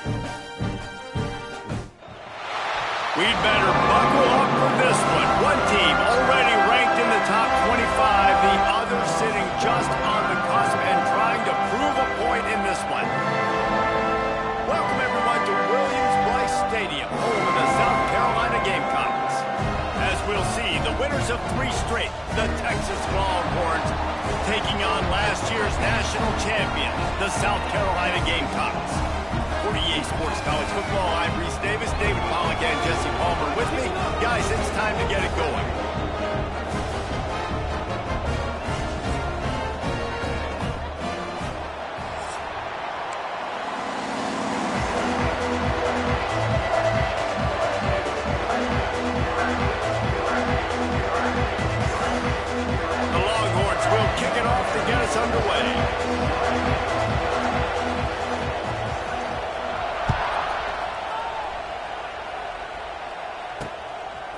We'd better buckle up for this one. One team already ranked in the top 25, the other sitting just on the cusp and trying to prove a point in this one. Welcome everyone to Williams-Brice Stadium, home of the South Carolina Gamecocks. As we'll see, the winners of 3 straight, the Texas Longhorns, taking on last year's national champion, the South Carolina Gamecocks. For EA Sports College Football, I'm Reese Davis, David Pollock, and Jesse Palmer with me. Guys, it's time to get it going. The Longhorns will kick it off to get us underway.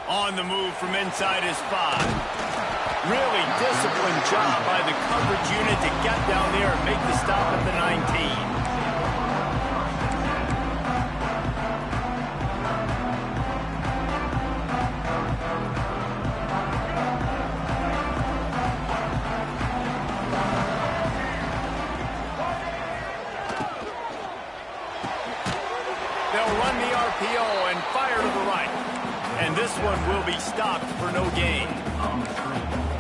On the move from inside his 5. Really disciplined job by the coverage unit to get down there and make the stop at the 19. They'll run the RPO and fire to the right. And this one will be stopped for no gain.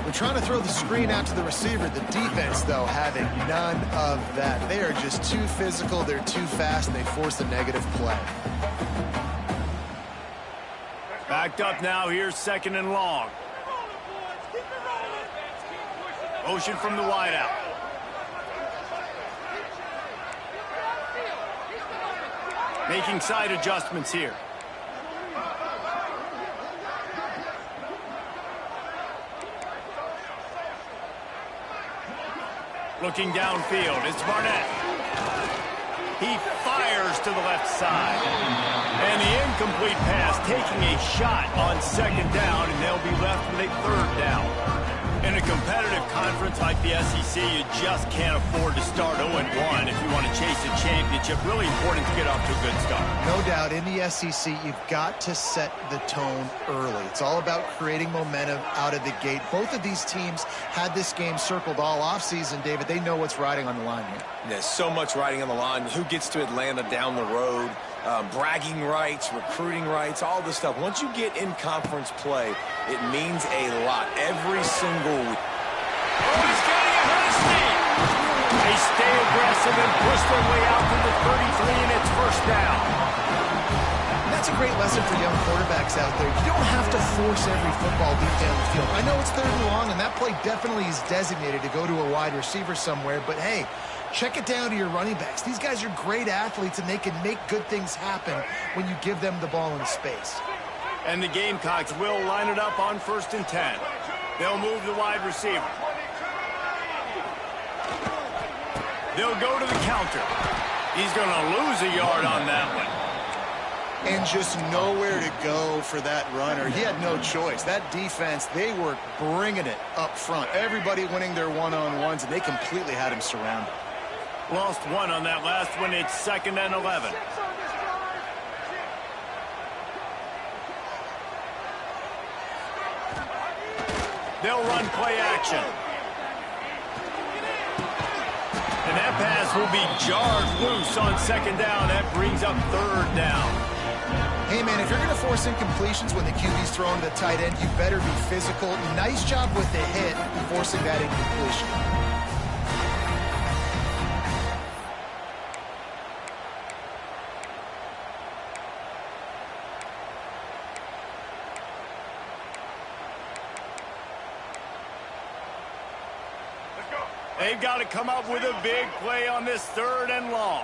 We're trying to throw the screen out to the receiver. The defense, though, having none of that. They are just too physical, they're too fast, and they force a negative play. Backed up now, here's 2nd and long. Motion from the wideout. Making side adjustments here. Looking downfield, it's Barnett. He fires to the left side. And the incomplete pass taking a shot on 2nd down, and they'll be left with a 3rd down. In a competitive conference like the SC3, you just can't afford to start 0-1 if you want to chase a championship. Really important to get off to a good start. No doubt, in the SEC, you've got to set the tone early. It's all about creating momentum out of the gate. Both of these teams had this game circled all offseason, David. They know what's riding on the line here. There's so much riding on the line. Who gets to Atlanta down the road? Bragging rights, recruiting rights, all this stuff. Once you get in conference play, it means a lot every single week. Oh, he's getting ahead of steam. They stay aggressive and push their way out to the 33, and it's 1st down. That's a great lesson for young quarterbacks out there. You don't have to force every football deep down the field. I know it's 3rd and long, and that play definitely is designated to go to a wide receiver somewhere, but hey, check it down to your running backs. These guys are great athletes, and they can make good things happen when you give them the ball in space. And the Gamecocks will line it up on 1st and 10. They'll move the wide receiver. They'll go to the counter. He's going to lose a yard on that one. And just nowhere to go for that runner. He had no choice. That defense, they were bringing it up front. Everybody winning their one-on-ones, and they completely had him surrounded. Lost 1 on that last one. It's 2nd and 11. They'll run play action. And that pass will be jarred loose on 2nd down. That brings up 3rd down. Hey, man, if you're going to force incompletions when the QB's throwing to the tight end, you better be physical. Nice job with the hit, forcing that incompletion. They've got to come up with a big play on this 3rd and long.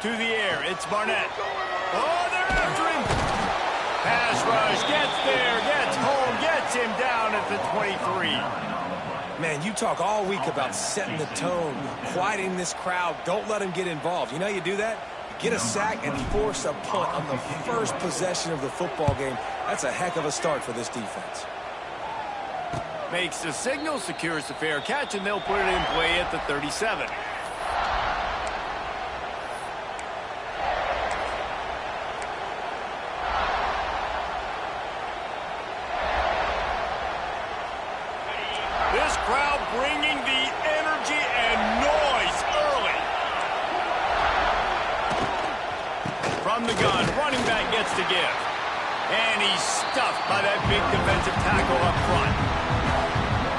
To the air, it's Barnett. Oh, they're after him. Pass rush, gets there, gets home, gets him down at the 23. Man, you talk all week about setting the tone, quieting this crowd. Don't let them get involved. You know how you do that? Get a sack and force a punt on the first possession of the football game. That's a heck of a start for this defense. Makes the signal, secures the fair catch, and they'll put it in play at the 37. From the gun, running back gets to give. And he's stuffed by that big defensive tackle up front.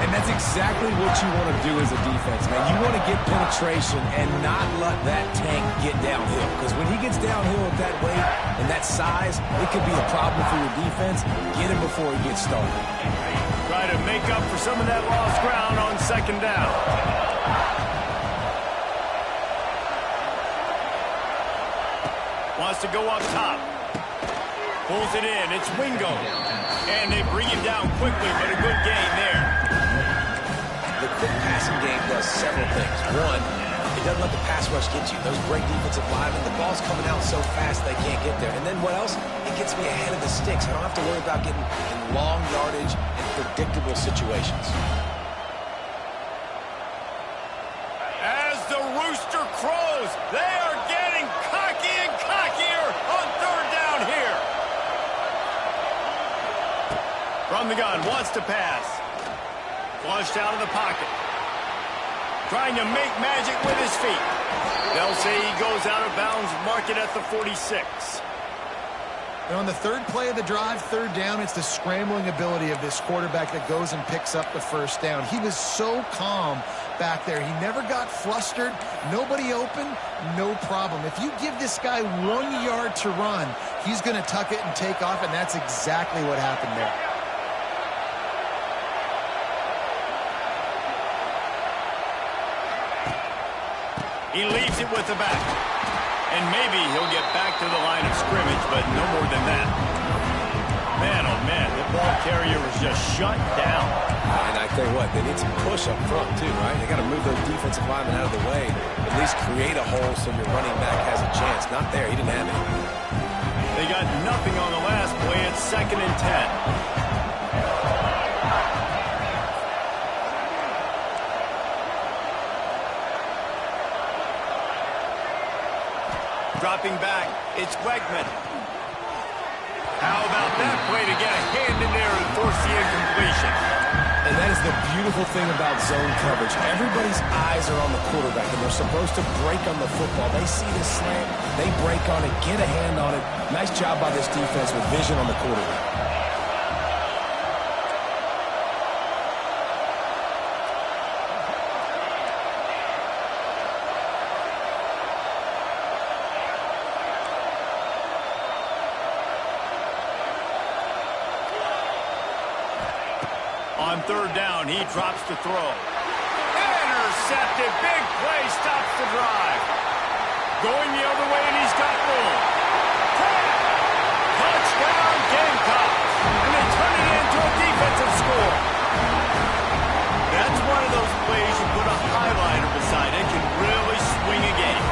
And that's exactly what you want to do as a defense, man. You want to get penetration and not let that tank get downhill. Because when he gets downhill at that weight and that size, it could be a problem for your defense. Get him before he gets started. Try to make up for some of that lost ground on second down. Wants to go up top. Pulls it in. It's Wingo. And they bring him down quickly, but a good gain there. The quick passing game does several things. One, it doesn't let the pass rush get you. Those great defensive linemen, the ball's coming out so fast they can't get there. And then what else? It gets me ahead of the sticks. I don't have to worry about getting in long yardage and predictable situations. As the rooster crows, they are getting cocky and cockier on third down here. From the gun, wants to pass. Flushed out of the pocket. Trying to make magic with his feet. They'll say he goes out of bounds, mark it at the 46. And on the third play of the drive, third down, it's the scrambling ability of this quarterback that goes and picks up the first down. He was so calm back there. He never got flustered. Nobody open, no problem. If you give this guy 1 yard to run, he's going to tuck it and take off, and that's exactly what happened there. He leaves it with the back. And maybe he'll get back to the line of scrimmage, but no more than that. Man, oh man, the ball carrier was just shut down. And I tell you what, they need some push up front too, right? They got to move those defensive linemen out of the way. At least create a hole so your running back has a chance. Not there, he didn't have it. They got nothing on the last play. It's 2nd and 10. Dropping back, it's Wegman. How about that play to get a hand in there and force the incompletion? And that is the beautiful thing about zone coverage. Everybody's eyes are on the quarterback, and they're supposed to break on the football. They see the slant, they break on it, get a hand on it. Nice job by this defense with vision on the quarterback. On third down, he drops to throw. Intercepted. Big play stops the drive. Going the other way, and he's got room. Touchdown, Gamecocks. And they turn it into a defensive score. That's one of those plays you put a highlighter beside it, can really swing a game.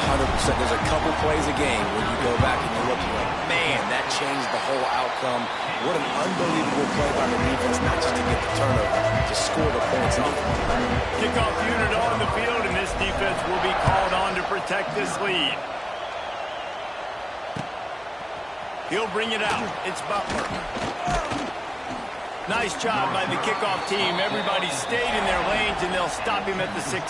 100%. There's a couple plays a game when you go back and you look, you're like, man, that changed the whole outcome. What an unbelievable play by the defense, not just to get the turnover, to score the points off. Kickoff unit on the field, and this defense will be called on to protect this lead. He'll bring it out. It's Butler. Nice job by the kickoff team. Everybody stayed in their lanes, and they'll stop him at the 16.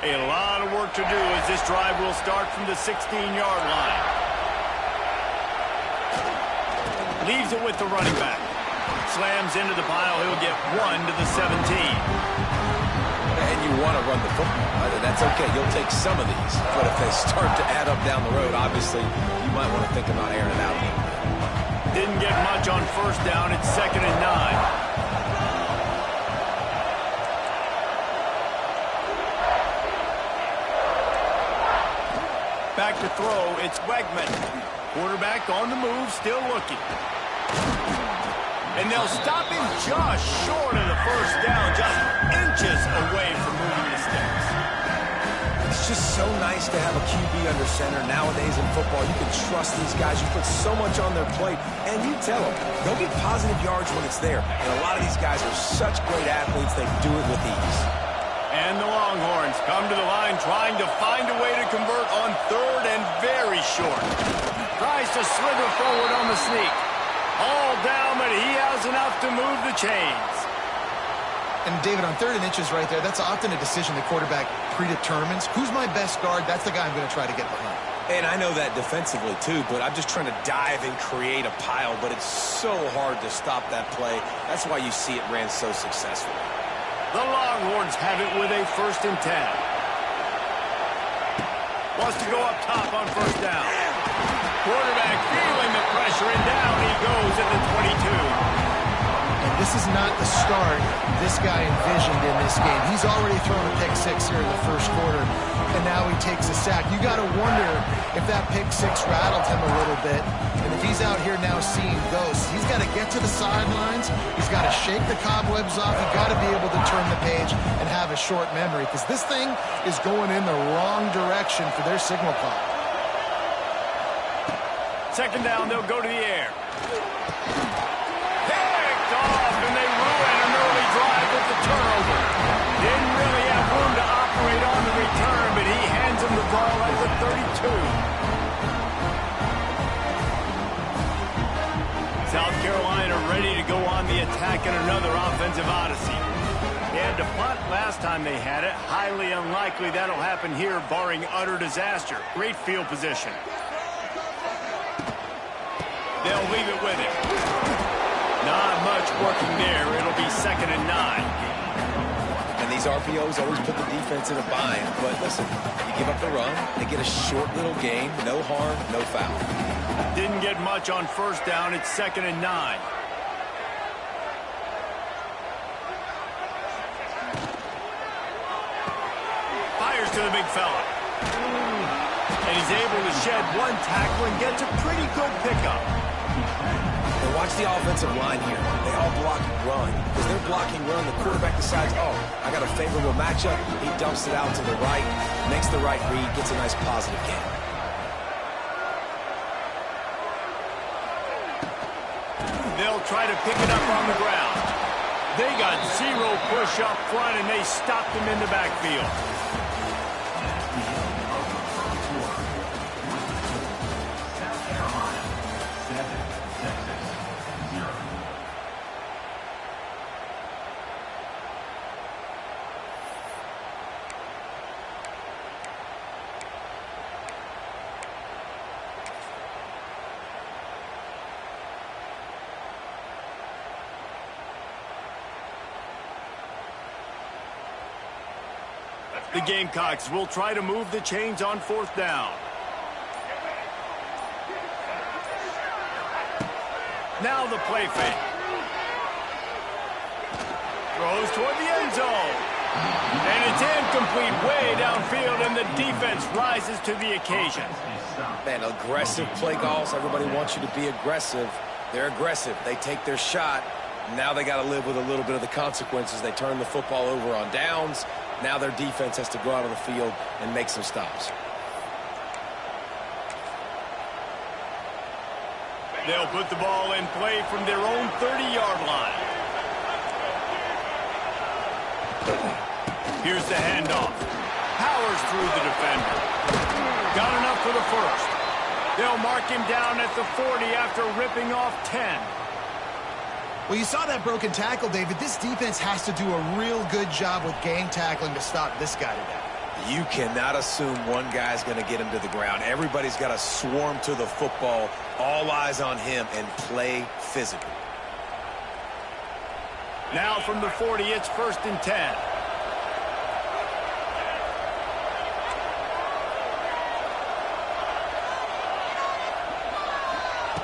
A lot of work to do as this drive will start from the 16-yard line. Leaves it with the running back. Slams into the pile. He'll get 1 to the 17. And you want to run the football. That's okay. You'll take some of these. But if they start to add up down the road, obviously, you might want to think about airing it out a little bit. Didn't get much on first down. It's 2nd and 9. Back to throw, it's Wegman. Quarterback on the move, still looking. And they'll stop him just short of the first down, just inches away from moving the sticks. It's just so nice to have a QB under center. Nowadays in football, you can trust these guys. You put so much on their plate, and you tell them, go get positive yards when it's there. And a lot of these guys are such great athletes, they do it with ease. And the Longhorns Come to the line, trying to find a way to convert on third and very short. Tries to slither forward on the sneak. All down, but he has enough to move the chains. And David, on 3rd and inches right there, that's often a decision the quarterback predetermines. Who's my best guard? That's the guy I'm going to try to get behind. And I know that defensively, too, but I'm just trying to dive and create a pile, but it's so hard to stop that play. That's why you see it ran so successfully. The Longhorns have it with a 1st and 10. Wants to go up top on 1st down. Quarterback feeling the pressure, and down he goes at the 22. This is not the start this guy envisioned in this game. He's already thrown a pick 6 here in the 1st quarter, and now he takes a sack. You got to wonder if that pick 6 rattled him a little bit, and if he's out here now seeing ghosts. He's got to get to the sidelines. He's got to shake the cobwebs off. He's got to be able to turn the page and have a short memory, because this thing is going in the wrong direction for their signal clock. 2nd down, they'll go to the air. Off, and they ruin an early drive with the turnover. Didn't really have room to operate on the return, but he hands him the ball at the 32. South Carolina ready to go on the attack in another offensive odyssey. They had to punt last time they had it. Highly unlikely that'll happen here, barring utter disaster. Great field position. They'll leave it with him. Not much working there. It'll be 2nd and 9. And these RPOs always put the defense in a bind. But listen, you give up the run, they get a short little gain. No harm, no foul. Didn't get much on 1st down. It's 2nd and 9. Fires to the big fella. And he's able to shed one tackle and gets a pretty good pickup. And watch the offensive line here. They all block run. Because they're blocking run, the quarterback decides, oh, I got a favorable matchup. He dumps it out to the right, makes the right read, gets a nice positive gain. They'll try to pick it up on the ground. They got 0 push up front, and they stopped him in the backfield. The Gamecocks will try to move the chains on 4th down. Now the play fake. Throws toward the end zone. And it's incomplete way downfield, and the defense rises to the occasion. Man, aggressive play calls. Everybody wants you to be aggressive. They're aggressive. They take their shot. Now they got to live with a little bit of the consequences. They turn the football over on downs. Now their defense has to go out on the field and make some stops. They'll put the ball in play from their own 30-yard line. Here's the handoff. Powers through the defender. Got enough for the 1st. They'll mark him down at the 40 after ripping off 10. Well, you saw that broken tackle, David. This defense has to do a real good job with gang tackling to stop this guy today. You cannot assume one guy's going to get him to the ground. Everybody's got to swarm to the football, all eyes on him, and play physical. Now from the 40, it's 1st and 10.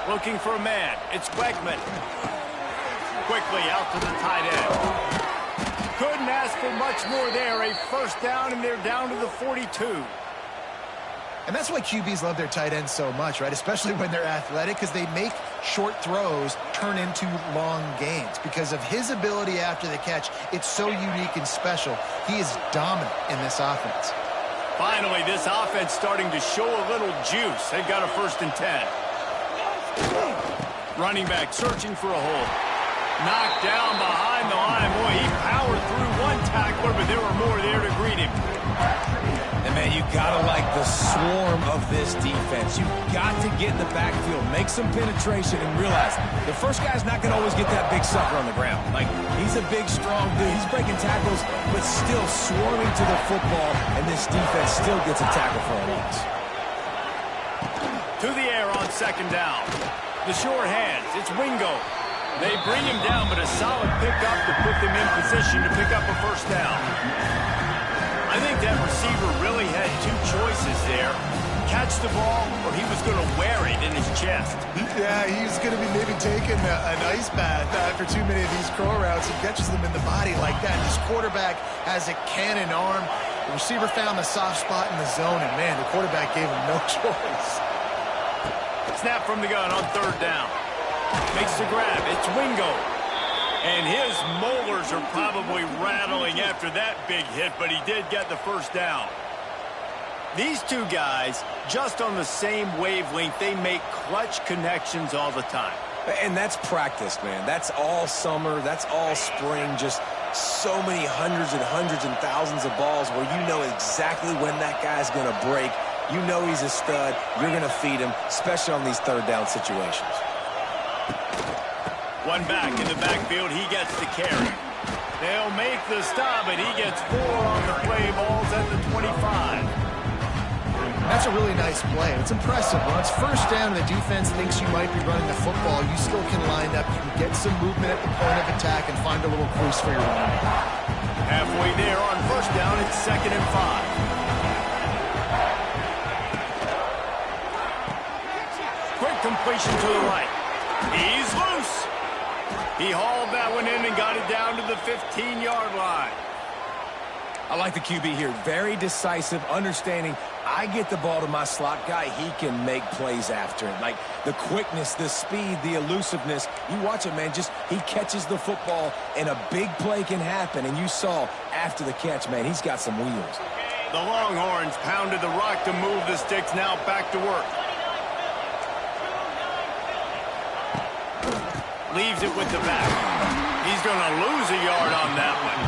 Looking for a man. It's Beckman. Quickly out to the tight end. Couldn't ask for much more there. A 1st down, and they're down to the 42. And that's why QBs love their tight ends so much, right? Especially when they're athletic, because they make short throws turn into long gains. Because of his ability after the catch, it's so unique and special. He is dominant in this offense. Finally, this offense starting to show a little juice. They've got a 1st and 10. Running back searching for a hole. Knocked down behind the line. Boy, he powered through one tackler, but there were more there to greet him. gotta like the swarm of this defense. You've got to get in the backfield, make some penetration, and realize the first guy's not gonna always get that big sucker on the ground. Like, he's a big, strong dude. He's breaking tackles, but still swarming to the football, and this defense still gets a tackle for a loss. To the air on second down. The sure hands, it's Wingo. They bring him down, but a solid pickup to put them in position to pick up a first down. I think that receiver really had two choices there. Catch the ball, or he was going to wear it in his chest. Yeah, he's going to be maybe taking an ice bath after too many of these crow routes. He catches them in the body like that. This quarterback has a cannon arm. The receiver found the soft spot in the zone, and, man, the quarterback gave him no choice. Snap from the gun on third down. Makes the grab. It's Wingo. And his molars are probably rattling after that big hit, but he did get the first down. These two guys, just on the same wavelength, they make clutch connections all the time. And that's practice, man. That's all summer. That's all spring. Just so many hundreds and thousands of balls where you know exactly when that guy's going to break. You know he's a stud. You're going to feed him, especially on these third down situations. One back in the backfield, he gets the carry. They'll make the stop, and he gets 4 on the play. Balls at the 25. That's a really nice play. It's impressive. When it's first down and the defense thinks you might be running the football, you still can line up. You can get some movement at the point of attack and find a little crease for your running back. Halfway there on first down, it's 2nd and 5. Quick completion to the right. He's loose. He hauled that one in and got it down to the 15-yard line. I like the QB here. Very decisive, understanding I get the ball to my slot guy, he can make plays after it. Like the quickness, the speed, the elusiveness. You watch it, man. Just he catches the football, and a big play can happen. And you saw after the catch, man, he's got some wheels. The Longhorns pounded the rock to move the sticks. Now back to work. Leaves it with the back. He's going to lose a yard on that one.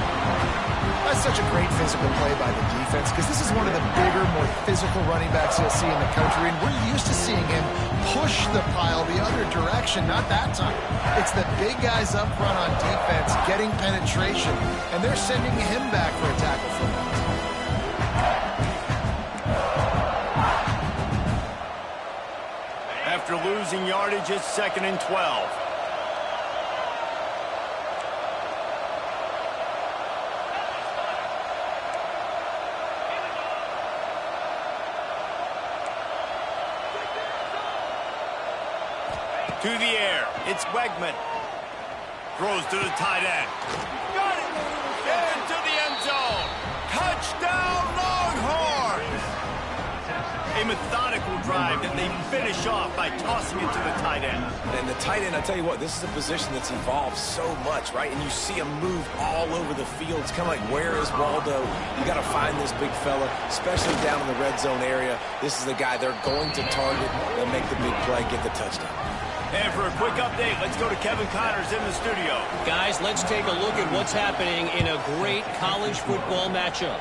That's such a great physical play by the defense because this is one of the bigger, more physical running backs you'll see in the country, and we're used to seeing him push the pile the other direction. Not that time. It's the big guys up front on defense getting penetration, and they're sending him back for a tackle for him. After losing yardage, it's 2nd and 12. To the air, it's Wegman. Throws to the tight end. Got it! Into the end zone. Touchdown, Longhorns! A methodical drive that they finish off by tossing it to the tight end. And the tight end, I tell you what, this is a position that's evolved so much, right? And you see him move all over the field. It's kind of like, where is Waldo? You got to find this big fella, especially down in the red zone area. This is the guy they're going to target. They'll make the big play, get the touchdown. And for a quick update, let's go to Kevin Connors in the studio. Guys, let's take a look at what's happening in a great college football matchup.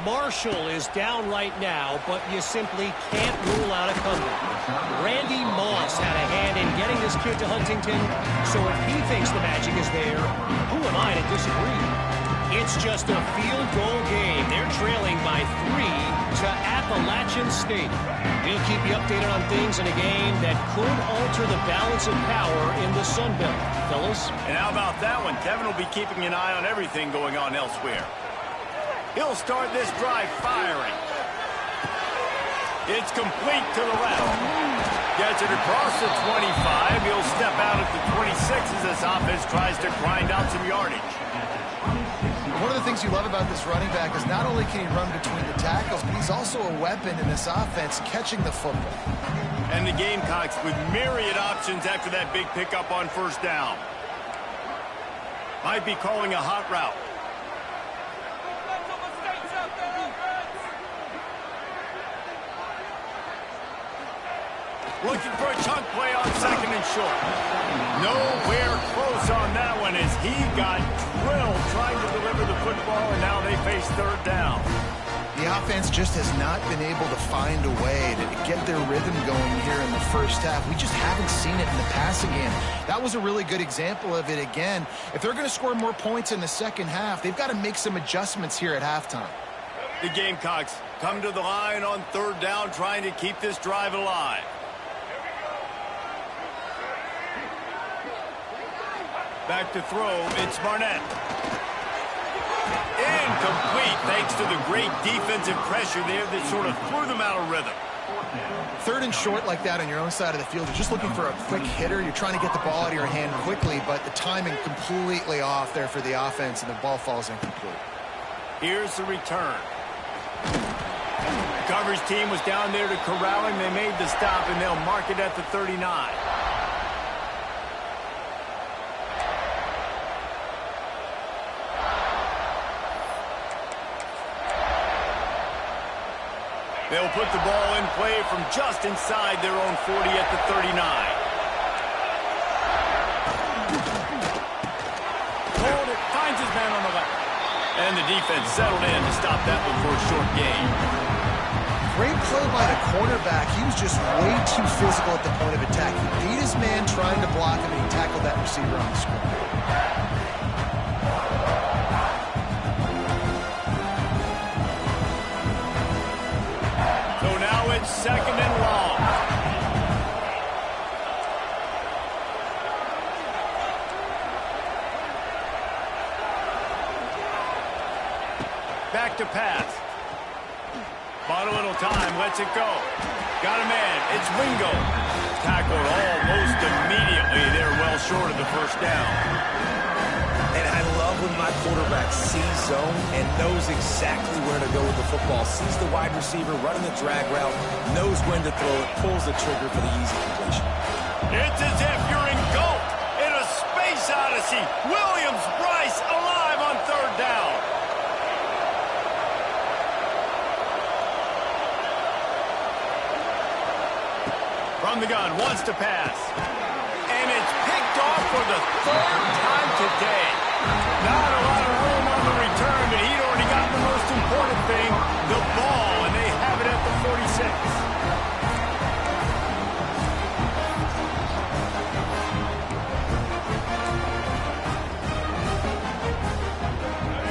Marshall is down right now, but you simply can't rule out a comeback. Randy Moss had a hand in getting this kid to Huntington, so if he thinks the magic is there, who am I to disagree? It's just a field goal game. They're trailing by 3 to Appalachian State. We'll keep you updated on things in a game that could alter the balance of power in the Sun Belt. Fellas? And how about that one? Kevin will be keeping an eye on everything going on elsewhere. He'll start this drive firing. It's complete to the left. Gets it across the 25. He'll step out at the 26 as this offense tries to grind out some yardage. One of the things you love about this running back is not only can he run between the tackles, but he's also a weapon in this offense catching the football. And the Gamecocks with myriad options after that big pickup on first down. Might be calling a hot route. Looking for a chunk play on 2nd and short. Nowhere close on that one as he got drilled trying to deliver the football, and now they face 3rd down. The offense just has not been able to find a way to get their rhythm going here in the first half. We just haven't seen it in the passing game. That was a really good example of it again. If they're going to score more points in the second half, they've got to make some adjustments here at halftime. The Gamecocks come to the line on third down, trying to keep this drive alive. Back to throw, it's Barnett. Incomplete, thanks to the great defensive pressure there that sort of threw them out of rhythm. Third and short like that on your own side of the field, you're just looking for a quick hitter. You're trying to get the ball out of your hand quickly, but the timing completely off there for the offense, and the ball falls incomplete. Here's the return. The coverage team was down there to corral him. They made the stop, and they'll mark it at the 39. They'll put the ball in play from just inside their own 40 at the 39. Hold it, finds his man on the left. And the defense settled in to stop that one for a short gain. Great play by the cornerback. He was just way too physical at the point of attack. He beat his man trying to block him, and he tackled that receiver on the screen. Second and long. Back to pass. Bought a little time, lets it go. Got a man, it's Wingo. Tackled almost immediately. They're well short of the first down. And I love when my quarterback sees zone and knows exactly where to go with the football. Sees the wide receiver running the drag route, knows when to throw it, pulls the trigger for the easy completion. It's as if you're engulfed in a space odyssey. Williams-Brice alive on third down. From the gun, wants to pass. And it's picked off for the third time today. Not a lot of room on the return, but he'd already gotten the most important thing, the ball, and they have it at the 46.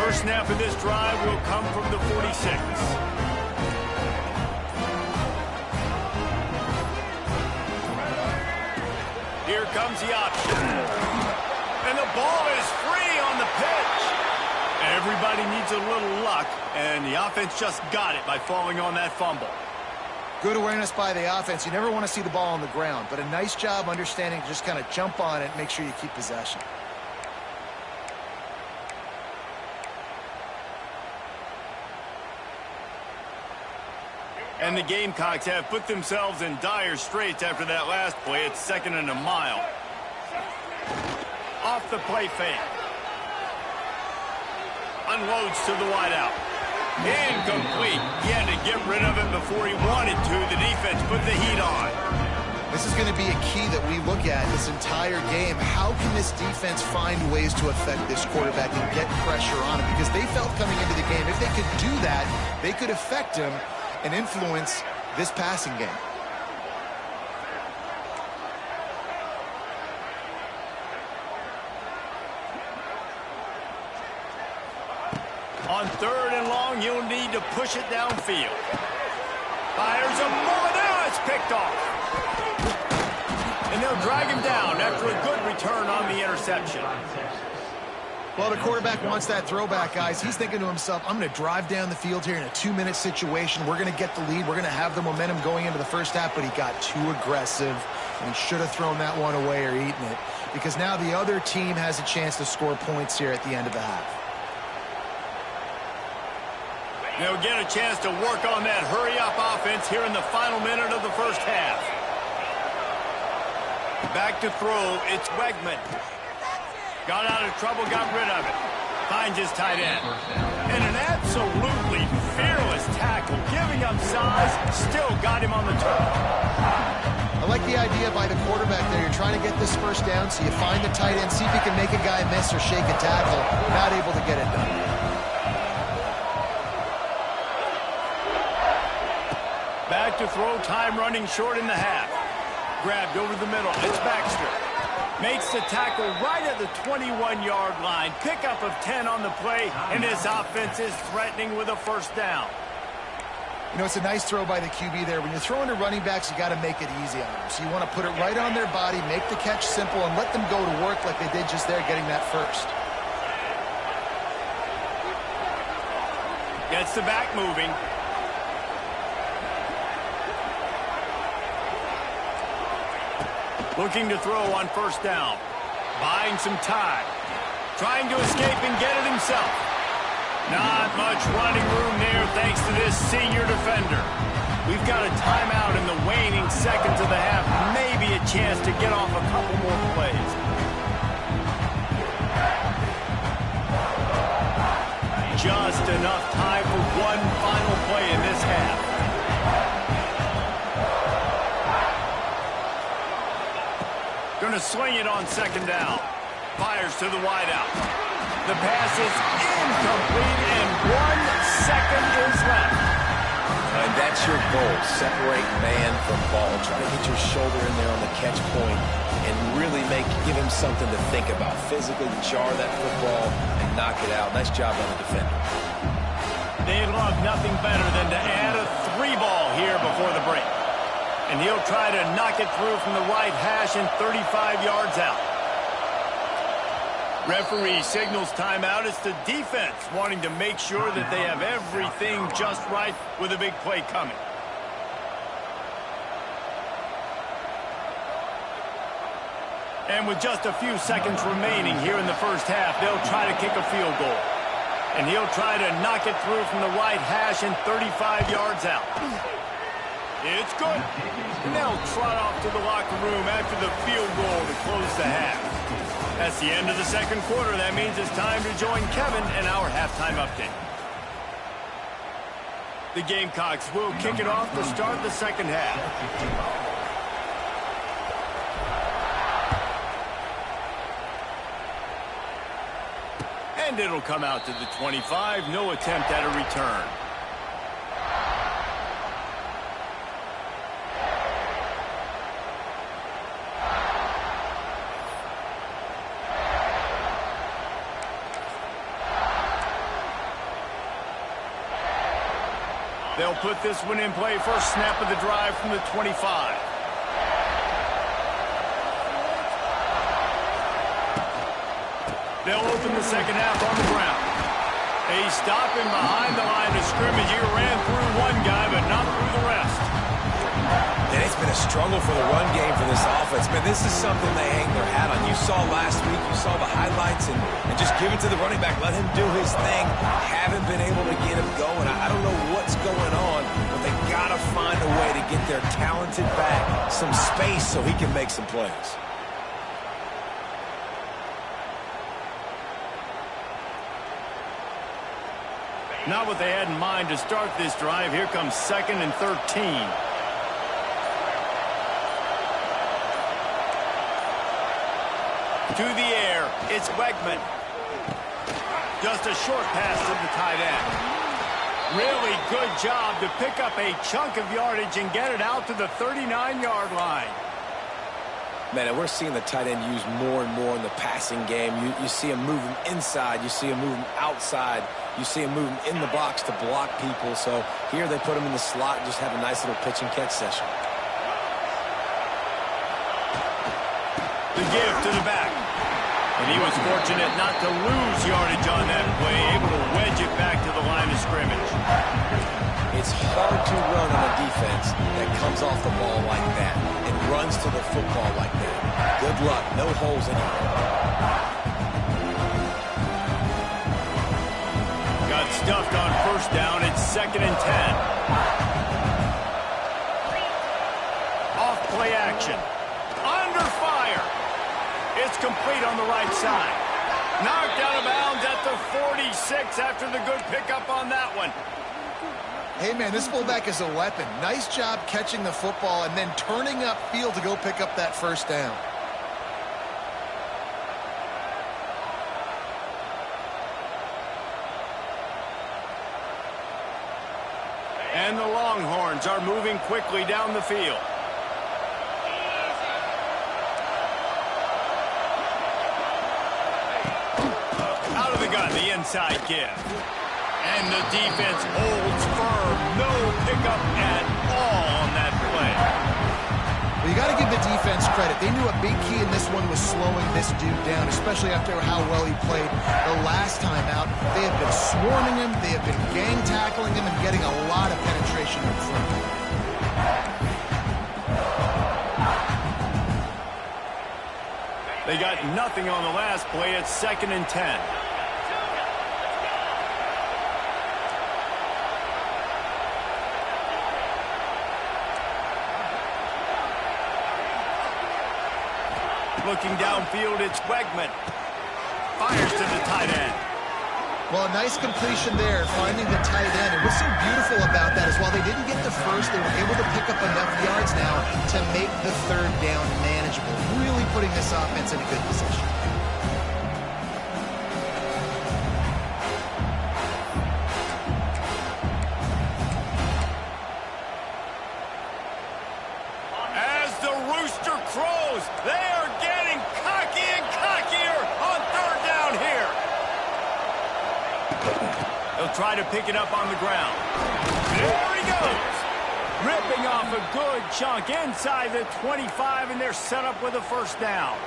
First snap of this drive will come from the 46. Here comes the option. And the ball is free on the pitch. Everybody needs a little luck, and the offense just got it by falling on that fumble. Good awareness by the offense. You never want to see the ball on the ground, but a nice job understanding to just kind of jump on it and make sure you keep possession. And the Gamecocks have put themselves in dire straits after that last play. It's second and a mile. Off the play fake. Unloads to the wideout. Incomplete. He had to get rid of it before he wanted to. The defense put the heat on. This is going to be a key that we look at this entire game. How can this defense find ways to affect this quarterback and get pressure on him? Because they felt coming into the game, if they could do that, they could affect him and influence this passing game. On third and long, you'll need to push it downfield. Fires a bullet. Now it's picked off. And they'll drag him down after a good return on the interception. Well, the quarterback wants that throwback, guys. He's thinking to himself, I'm going to drive down the field here in a 2-minute situation. We're going to get the lead. We're going to have the momentum going into the first half, but he got too aggressive, and he should have thrown that one away or eaten it, because now the other team has a chance to score points here at the end of the half. They'll get a chance to work on that hurry-up offense here in the final minute of the first half. Back to throw, it's Wegman. Got out of trouble, got rid of it. Finds his tight end. And an absolutely fearless tackle, giving up size, still got him on the turf. I like the idea by the quarterback there. You're trying to get this first down, so you find the tight end, see if you can make a guy miss or shake a tackle. Not able to get it done. Back to throw, time running short in the half. Grabbed over the middle. It's Baxter. Makes the tackle right at the 21-yard line. Pickup of 10 on the play, and this offense is threatening with a first down. You know, it's a nice throw by the QB there. When you're throwing to running backs, you got to make it easy on them. So you want to put it right on their body, make the catch simple, and let them go to work like they did just there, getting that first. Gets the back moving. Looking to throw on first down. Buying some time. Trying to escape and get it himself. Not much running room there thanks to this senior defender. We've got a timeout in the waning seconds of the half. Maybe a chance to get off a couple more plays. Just enough time for one final play in this half. Going to swing it on second down. Fires to the wideout. The pass is incomplete, and 1 second is left. And that's your goal. Separate man from ball. Try to get your shoulder in there on the catch point and really give him something to think about. Physically jar that football and knock it out. Nice job on the defender. They'd love nothing better than to add a 3-ball here before the break. And he'll try to knock it through from the right hash and 35 yards out. Referee signals timeout. It's the defense wanting to make sure that they have everything just right with a big play coming. And with just a few seconds remaining here in the first half, they'll try to kick a field goal. And he'll try to knock it through from the right hash and 35 yards out. It's good. And they'll trot off to the locker room after the field goal to close the half. That's the end of the second quarter. That means it's time to join Kevin in our halftime update. The Gamecocks will kick it off to start the second half. And it'll come out to the 25. No attempt at a return. They'll put this one in play. First snap of the drive from the 25. They'll open the second half on the ground. They stop him behind the line of scrimmage. He ran through one guy, but not through the rest. And it's been a struggle for the run game for this offense. Man, this is something they hang their hat on. You saw last week, you saw the highlights, and just give it to the running back. Let him do his thing. Haven't been able to get him going. I don't know what's going on, but they got to find a way to get their talented back some space so he can make some plays. Not what they had in mind to start this drive. Here comes 2nd and 13. To the air, it's Wegman. Just a short pass to the tight end. Really good job to pick up a chunk of yardage and get it out to the 39-yard line. Man, and we're seeing the tight end used more and more in the passing game. You see him moving inside. You see him moving outside. You see him moving in the box to block people. So here they put him in the slot and just have a nice little pitch and catch session. The give to the back. And he was fortunate not to lose yardage on that play, able to wedge it back to the line of scrimmage. It's hard to run on a defense that comes off the ball like that and runs to the football like that. Good luck. No holes anywhere. Got stuffed on first down. It's 2nd and 10. Off play action. Under fire. It's complete on the right side. Knocked out of bounds at the 46 after the good pickup on that one. Hey, man, this fullback is a weapon. Nice job catching the football and then turning upfield to go pick up that first down. And the Longhorns are moving quickly down the field. Out of the gun, the inside give. And the defense holds firm. No pickup at all on that play. Well, you got to give the defense credit. They knew a big key in this one was slowing this dude down, especially after how well he played the last time out. They have been swarming him, they have been gang tackling him, and getting a lot of penetration up front. They got nothing on the last play. It's 2nd and 10. Looking downfield, it's Wegman. Fires to the tight end. Well, a nice completion there, finding the tight end. And what's so beautiful about that is while they didn't get the first, they were able to pick up enough yards now to make the 3rd down manageable, really putting this offense in a good position. As the rooster crows, they are getting cocky and cockier on 3rd down here. They'll try to pick it up on the ground. There he goes. Ripping off a good chunk inside the 25, and they're set up with a 1st down.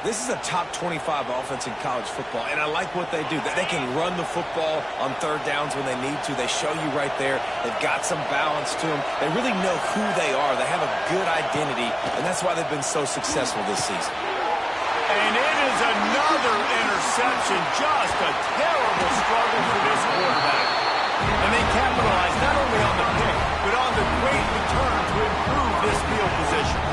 This is a top 25 offense in college football, and I like what they do. They can run the football on 3rd downs when they need to. They show you right there. They've got some balance to them. They really know who they are. They have a good identity, and that's why they've been so successful this season. And it is another interception. Just a terrible struggle for this quarterback. And they capitalize not only on the pick, but on the great return to improve this field position.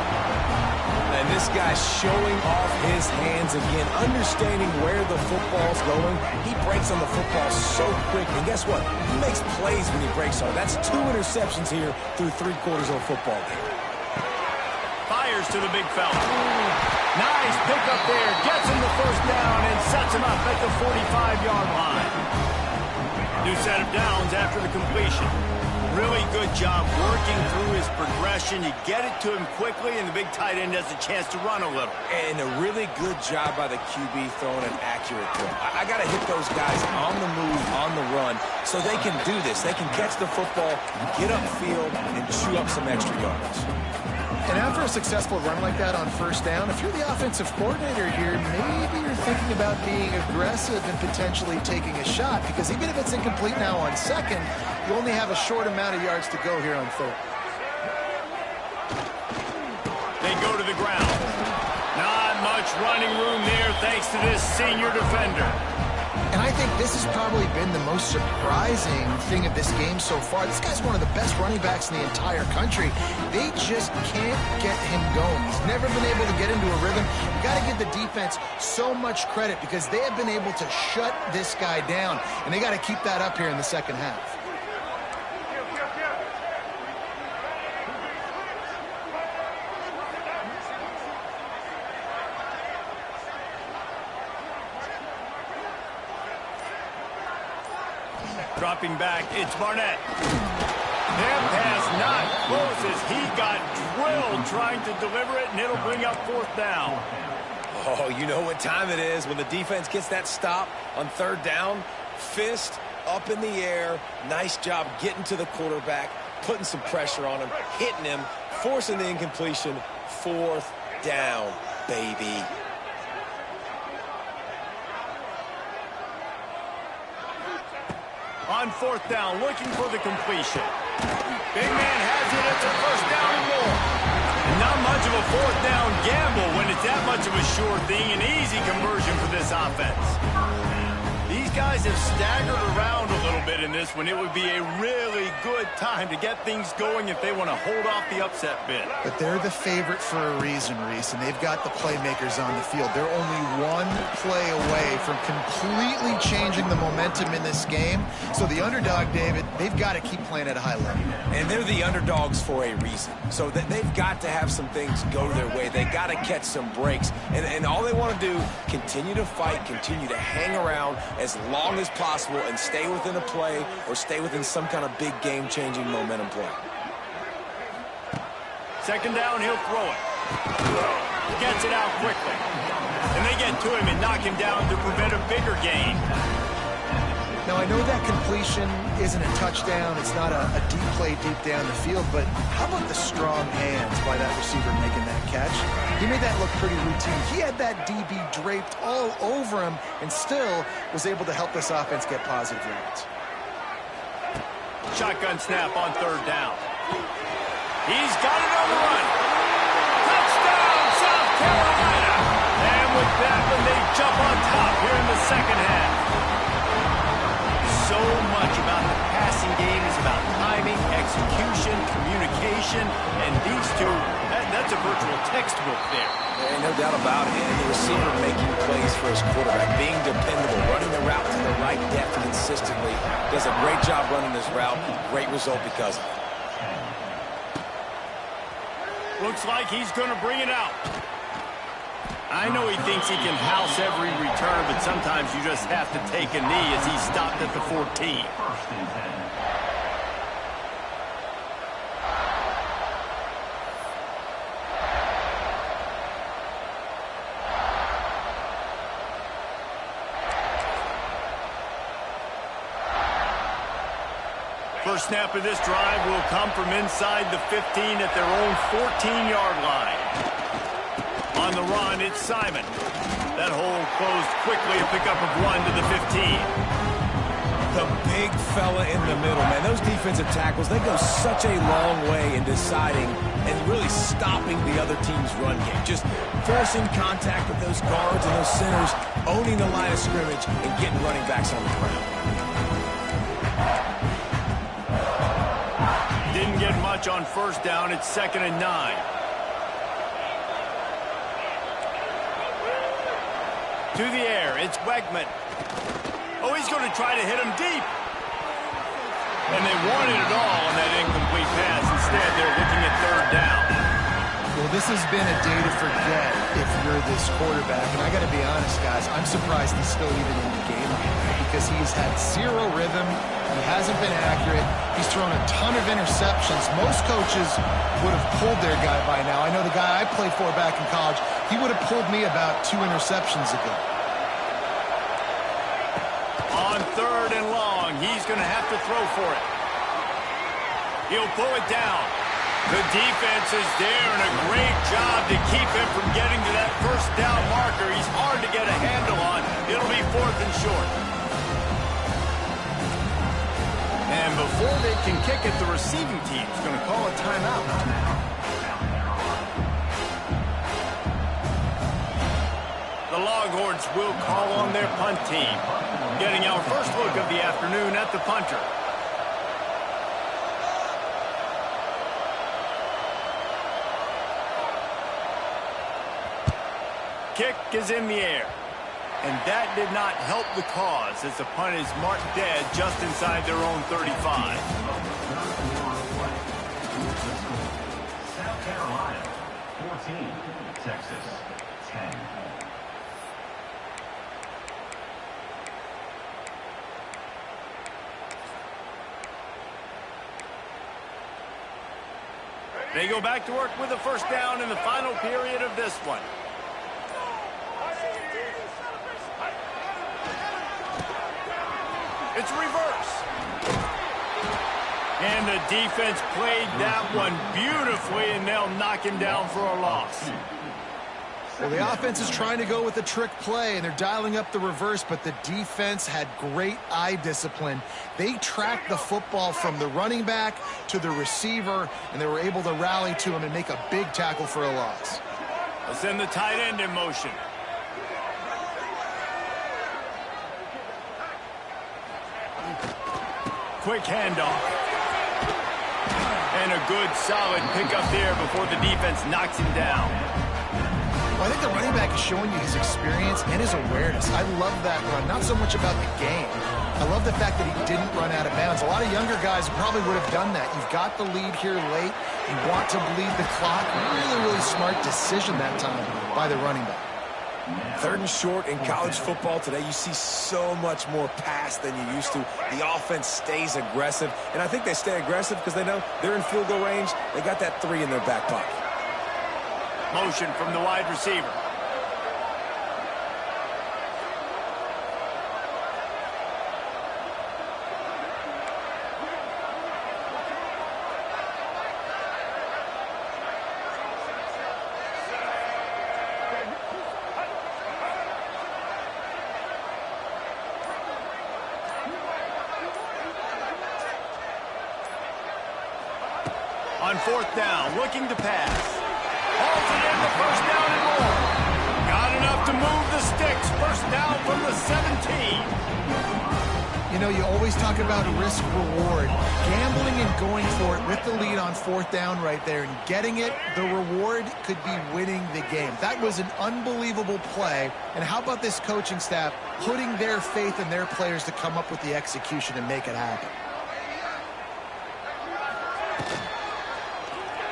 And this guy's showing off his hands again, understanding where the football's going. He breaks on the football so quick, and guess what? He makes plays when he breaks on it. That's 2 interceptions here through 3 quarters of a football game. Fires to the big fella. Nice pickup there. Gets him the 1st down and sets him up at the 45-yard line. New set of downs after the completion. Really good job working through his progression. You get it to him quickly, and the big tight end has a chance to run a little. And a really good job by the QB throwing an accurate throw. I got to hit those guys on the move, on the run, so they can do this. They can catch the football, get upfield, and chew up some extra yards. And after a successful run like that on 1st down, if you're the offensive coordinator here, maybe you're thinking about being aggressive and potentially taking a shot, because even if it's incomplete now on 2nd, you only have a short amount of yards to go here on 3rd. They go to the ground. Not much running room there thanks to this senior defender. And I think this has probably been the most surprising thing of this game so far. This guy's one of the best running backs in the entire country. They just can't get him going. He's never been able to get into a rhythm. You got to give the defense so much credit because they have been able to shut this guy down, and they got to keep that up here in the 2nd half. Dropping back, it's Barnett. Their pass not close as he got drilled trying to deliver it, and it'll bring up 4th down. Oh, you know what time it is when the defense gets that stop on 3rd down. Fist up in the air. Nice job getting to the quarterback, putting some pressure on him, hitting him, forcing the incompletion. 4th down, baby. On 4th down, looking for the completion. Big man has it. It's a 1st down and more. Not much of a 4th down gamble when it's that much of a sure thing. An easy conversion for this offense. These guys have staggered around a little bit in this one. It would be a really good time to get things going if they want to hold off the upset bid. But they're the favorite for a reason, Reese, and they've got the playmakers on the field. They're only one play away from completely changing the momentum in this game. So the underdog, David, they've got to keep playing at a high level. And they're the underdogs for a reason. So they've got to have some things go their way. They got to catch some breaks. And all they want to do, continue to fight, continue to hang around as long as possible and stay within a play or stay within some kind of big game-changing momentum play. Second down, he'll throw it. Gets it out quickly. And they get to him and knock him down to prevent a bigger gain. Now, I know that completion isn't a touchdown. It's not a deep play deep down the field, but how about the strong hands by that receiver making that catch? He made that look pretty routine. He had that DB draped all over him and still was able to help this offense get positive yards. Shotgun snap on third down. He's got it on the run. Touchdown, South Carolina! And with that one, they jump on top here in the second half. So much about the passing game is about timing, execution, communication, and these two, that's a virtual textbook there. Yeah, no doubt about it. And the receiver making plays for his quarterback, being dependable, running the route to the right depth consistently. Does a great job running this route. Great result because of it. Looks like he's going to bring it out. I know he thinks he can house every return, but sometimes you just have to take a knee as he stopped at the 14. First snap of this drive will come from inside the 15 at their own 14-yard line. On the run, it's Simon. That hole closed quickly, a pickup of 1 to the 15. The big fella in the middle, man. Those defensive tackles, they go such a long way in deciding and really stopping the other team's run game. Just forcing contact with those guards and those centers, owning the line of scrimmage, and getting running backs on the ground. Didn't get much on first down. It's 2nd and 9. To the air, it's Wegman. Oh, he's going to try to hit him deep. And they wanted it all on that incomplete pass. Instead, they're looking at third down. Well, this has been a day to forget if you're this quarterback. And I got to be honest, guys, I'm surprised he's still even in the game because he's had zero rhythm. He hasn't been accurate. He's thrown a ton of interceptions. Most coaches would have pulled their guy by now. I know the guy I played for back in college, he would have pulled me about 2 interceptions ago. On third and long, he's going to have to throw for it. He'll pull it down. The defense is there, and a great job to keep him from getting to that first down marker. He's hard to get a handle on. It'll be 4th and short. And before they can kick it, the receiving team's going to call a timeout. The Longhorns will call on their punt team. Getting our first look of the afternoon at the punter. Kick is in the air. And that did not help the cause as the punt is marked dead just inside their own 35. South Carolina, 14. Texas, 10. They go back to work with a first down in the final period of this one. It's reverse. And the defense played that one beautifully, and they'll knock him down for a loss. Well, the offense is trying to go with a trick play, and they're dialing up the reverse, but the defense had great eye discipline. They tracked the football from the running back to the receiver, and they were able to rally to him and make a big tackle for a loss. They'll send the tight end in motion. Quick handoff. And a good, solid pickup there before the defense knocks him down. Well, I think the running back is showing you his experience and his awareness. I love that run, not so much about the game. I love the fact that he didn't run out of bounds. A lot of younger guys probably would have done that. You've got the lead here late. You want to bleed the clock. Really, really smart decision that time by the running back. Third and short in college football today, you see so much more pass than you used to. The offense stays aggressive, and I think they stay aggressive because they know they're in field goal range. They got that 3 in their back pocket. Motion from the wide receiver. On fourth down, looking to pass. Halted in the first down and more. Got enough to move the sticks. First down from the 17. You know, you always talk about risk-reward. Gambling and going for it with the lead on fourth down right there and getting it, the reward could be winning the game. That was an unbelievable play. And how about this coaching staff putting their faith in their players to come up with the execution and make it happen?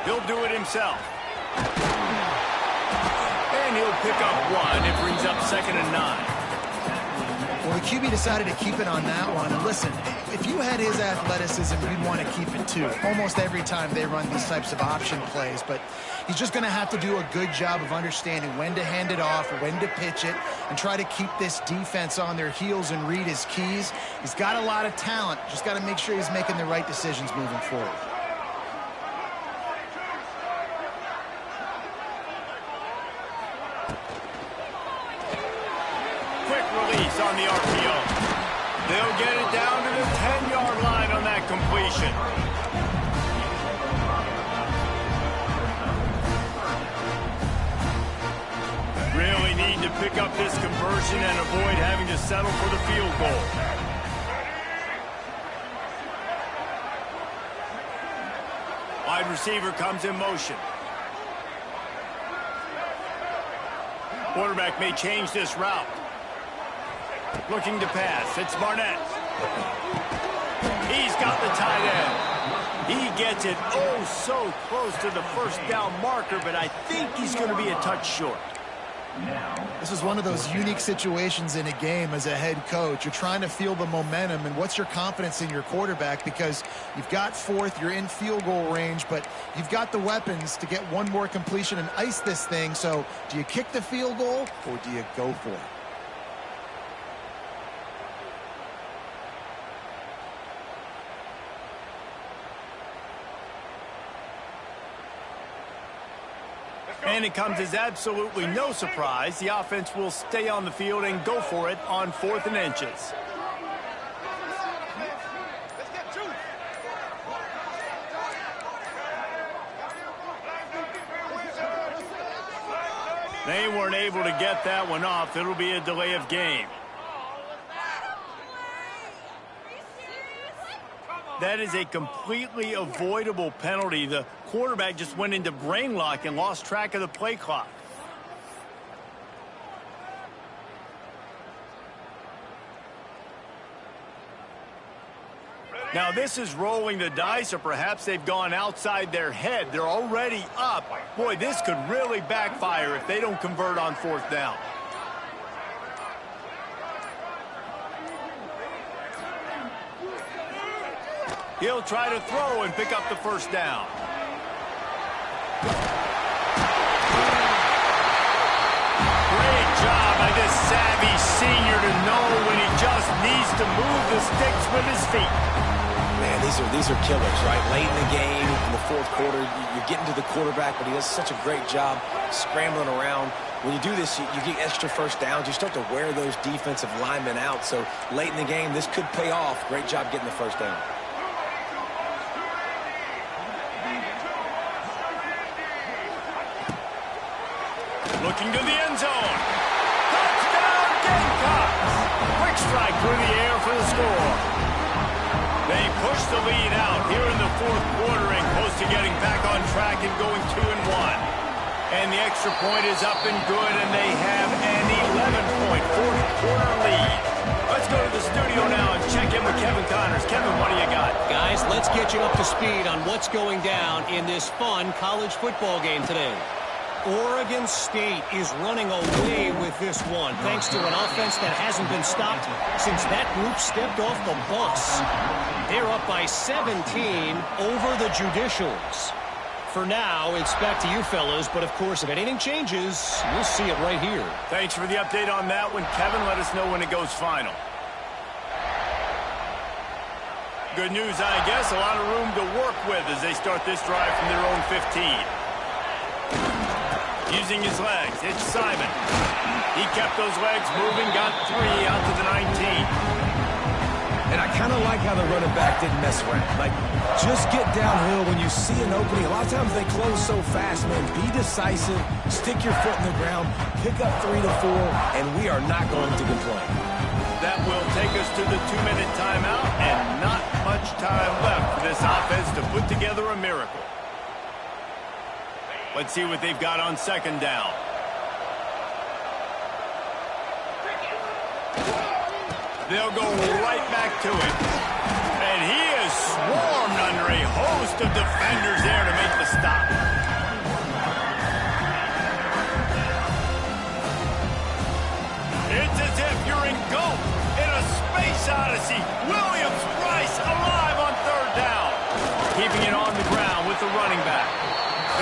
He'll do it himself. And he'll pick up 1. It brings up 2nd and 9. Well, the QB decided to keep it on that one. And listen, if you had his athleticism, you'd want to keep it too. Almost every time they run these types of option plays. But he's just going to have to do a good job of understanding when to hand it off, when to pitch it, and try to keep this defense on their heels and read his keys. He's got a lot of talent. Just got to make sure he's making the right decisions moving forward. On the RPO. They'll get it down to the 10-yard line on that completion. Really need to pick up this conversion and avoid having to settle for the field goal. Wide receiver comes in motion. Quarterback may change this route. Looking to pass. It's Barnett. He's got the tight end. He gets it oh so close to the first down marker, but I think he's going to be a touch short. This is one of those unique situations in a game as a head coach. You're trying to feel the momentum, and what's your confidence in your quarterback? Because you've got 4th, you're in field goal range, but you've got the weapons to get one more completion and ice this thing. So do you kick the field goal or do you go for it? And it comes as absolutely no surprise. The offense will stay on the field and go for it on 4th and inches. They weren't able to get that one off. It'll be a delay of game. That is a completely avoidable penalty. The quarterback just went into brain lock and lost track of the play clock. Now this is rolling the dice, or perhaps they've gone outside their head. They're already up. Boy, this could really backfire if they don't convert on 4th down. He'll try to throw and pick up the first down. Great job by this savvy senior to know when he just needs to move the sticks with his feet. Man, these are killers, right? Late in the game, in the 4th quarter, you're getting to the quarterback, but he does such a great job scrambling around. When you do this, you get extra first downs. You start to wear those defensive linemen out. So late in the game, this could pay off. Great job getting the first down. Looking to the end zone. Touchdown, Gamecocks! Quick strike through the air for the score. They push the lead out here in the 4th quarter and close to getting back on track and going 2-1. And the extra point is up and good, and they have an 11-point 4th quarter lead. Let's go to the studio now and check in with Kevin Connors. Kevin, what do you got? Guys, let's get you up to speed on what's going down in this fun college football game today. Oregon State is running away with this one, thanks to an offense that hasn't been stopped since that group stepped off the bus. They're up by 17 over the Judicials. For now, it's back to you fellas, but of course, if anything changes, you'll see it right here. Thanks for the update on that one, Kevin. Let us know when it goes final. Good news, I guess. A lot of room to work with as they start this drive from their own 15. Using his legs, it's Simon. He kept those legs moving, got 3 out to the 19. And I kind of like how the running back didn't mess around. Like, just get downhill when you see an opening. A lot of times they close so fast, man. Be decisive, stick your foot in the ground, pick up 3 to 4, and we are not going to complain. That will take us to the 2-minute timeout, and not much time left for this offense to put together a miracle. Let's see what they've got on second down. They'll go right back to it. And he is swarmed under a host of defenders there to make the stop. It's as if you're in GOAT in a space odyssey. Williams-Brice alive on third down. Keeping it on the ground with the running back.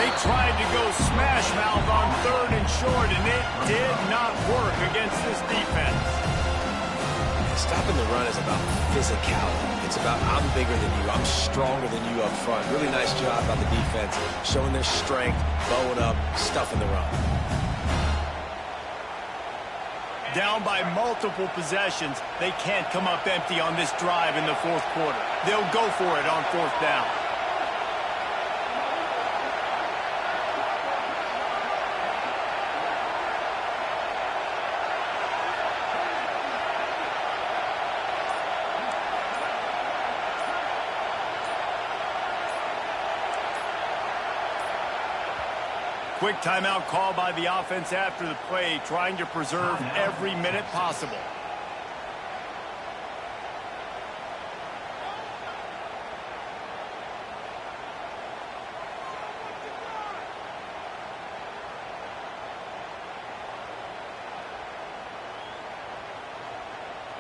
They tried to go smash mouth on third and short, and it did not work against this defense. Stopping the run is about physicality. It's about I'm bigger than you, I'm stronger than you up front. Really nice job by the defense, showing their strength, bowing up, stuffing the run. Down by multiple possessions, they can't come up empty on this drive in the fourth quarter. They'll go for it on fourth down. Quick timeout call by the offense after the play, trying to preserve every minute possible.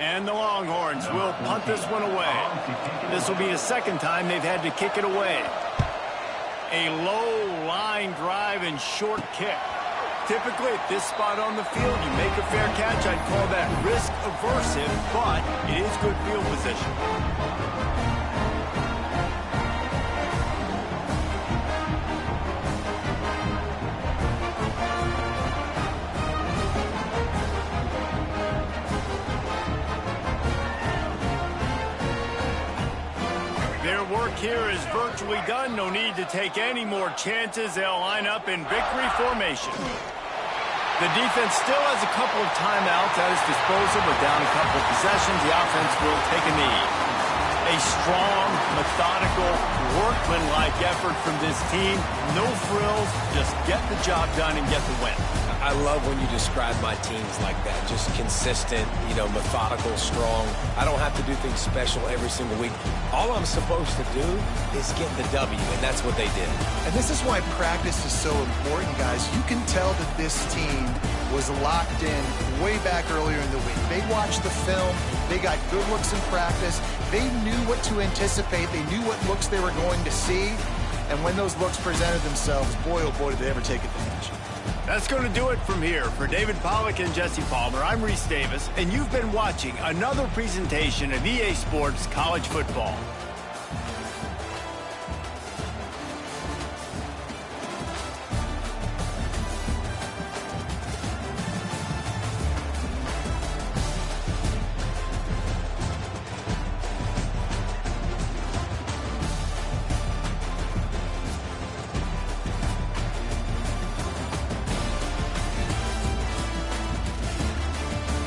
And the Longhorns will punt this one away. This will be the second time they've had to kick it away. A low line drive and short kick. Typically at this spot on the field, you make a fair catch. I'd call that risk aversive, but it is good field position. Their work here is virtually done. No need to take any more chances. They'll line up in victory formation. The defense still has a couple of timeouts at its disposal, but down a couple of possessions, the offense will take a knee. A strong, methodical, workmanlike effort from this team. No frills, just get the job done and get the win. I love when you describe my teams like that. Just consistent, methodical, strong. I don't have to do things special every single week. All I'm supposed to do is get the W, and that's what they did. And this is why practice is so important, guys. You can tell that this team was locked in way back earlier in the week. They watched the film. They got good looks in practice. They knew what to anticipate. They knew what looks they were going to see. And when those looks presented themselves, boy, oh boy, did they ever take advantage. That's going to do it from here. For David Pollack and Jesse Palmer, I'm Reese Davis, and you've been watching another presentation of EA Sports College Football.